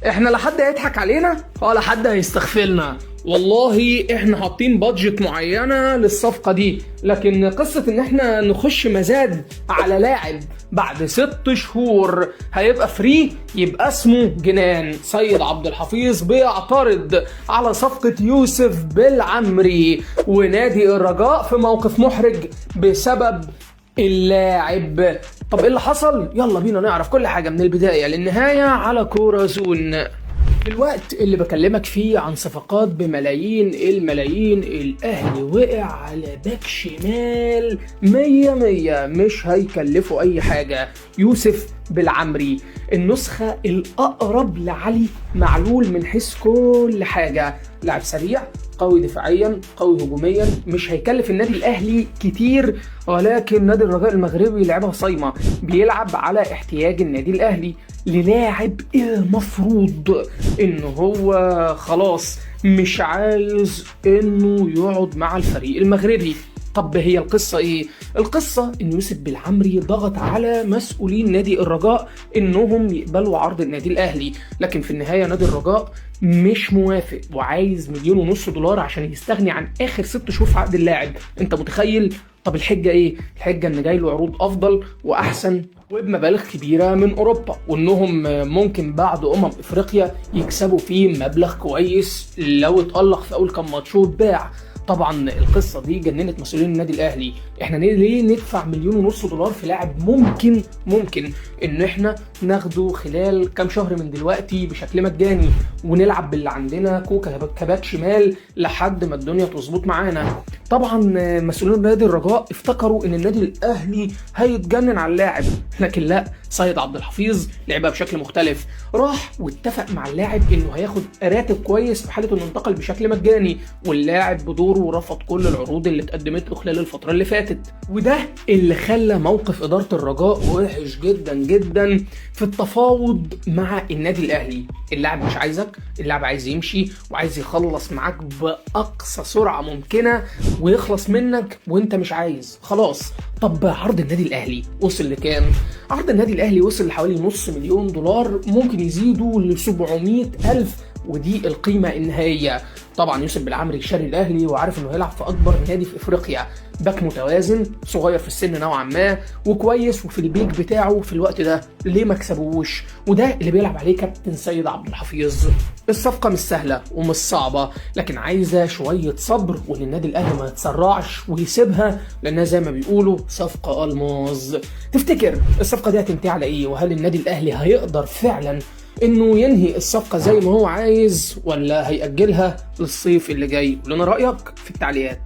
احنا لا حد هيضحك علينا ولا حد هيستغفلنا. والله احنا حاطين بادجت معينة للصفقة دي، لكن قصة ان احنا نخش مزاد على لاعب بعد 6 شهور هيبقى فري يبقى اسمه جنان. سيد عبد الحفيظ بيعترض على صفقة يوسف بالعمري، ونادي الرجاء في موقف محرج بسبب اللاعب. طب ايه اللي حصل؟ يلا بينا نعرف كل حاجة من البداية للنهاية على كورة زون. في الوقت اللي بكلمك فيه عن صفقات بملايين الملايين، الاهلي وقع على باك شمال 100 مش هيكلفوا اي حاجة، يوسف بالعمري، النسخة الاقرب لعلي معلول من حيث كل حاجة. لاعب سريع، قوي دفاعيا، قوي هجوميا، مش هيكلف النادي الاهلي كتير، ولكن نادي الرجاء المغربي لعبها صايمة، بيلعب على احتياج النادي الاهلي للاعب المفروض انه هو خلاص مش عايز انه يقعد مع الفريق المغربي. طب هي القصة ايه؟ القصة ان يوسف بالعمري ضغط على مسؤولين نادي الرجاء انهم يقبلوا عرض النادي الاهلي، لكن في النهاية نادي الرجاء مش موافق وعايز $1.5 مليون عشان يستغني عن اخر 6 شهور في عقد اللاعب. انت متخيل؟ طب الحجة ايه؟ الحجة ان جاي له عروض افضل واحسن وبمبالغ كبيرة من اوروبا، وانهم ممكن بعد افريقيا يكسبوا فيه مبلغ كويس لو اتألق في اول كام ماتش واتباع. طبعا القصه دي جننت مسؤولين النادي الاهلي. احنا ليه ندفع $1.5 مليون في لاعب ممكن ان احنا ناخده خلال كام شهر من دلوقتي بشكل مجاني ونلعب باللي عندنا كوكا كباك شمال لحد ما الدنيا تظبط معانا. طبعا مسؤولين نادي الرجاء افتكروا ان النادي الاهلي هيتجنن على اللاعب، لكن لا، سيد عبد الحفيظ لعبها بشكل مختلف، راح واتفق مع اللاعب انه هياخد راتب كويس في حاله انه انتقل بشكل مجاني، واللاعب بدوره رفض كل العروض اللي اتقدمت له خلال الفتره اللي فاتت. وده اللي خلى موقف اداره الرجاء وحش جدا جدا في التفاوض مع النادي الاهلي. اللاعب مش عايزك، اللاعب عايز يمشي وعايز يخلص معاك باقصى سرعه ممكنه ويخلص منك وانت مش عايز خلاص. طب عرض النادي الاهلي وصل لكام؟ عرض النادي الاهلي وصل لحوالي $500,000، ممكن يزيدوا ل $700,000، ودي القيمه النهائيه. طبعا يوسف بالعمري شاري الاهلي وعارف انه هيلعب في اكبر نادي في افريقيا، باك متوازن، صغير في السن نوعا ما وكويس وفي البيك بتاعه في الوقت ده، ليه ما كسبوش؟ وده اللي بيلعب عليه كابتن سيد عبد الحفيظ. الصفقه مش سهله ومش صعبه، لكن عايزه شويه صبر، وان النادي الاهلي ما يتسرعش ويسيبها، لانها زي ما بيقولوا صفقه الماظ. تفتكر الصفقه دي هتنتهي على ايه؟ وهل النادي الاهلي هيقدر فعلا انه ينهي الصفقه زي ما هو عايز، ولا هيأجلها للصيف اللي جاي؟ قول لنا رايك في التعليقات.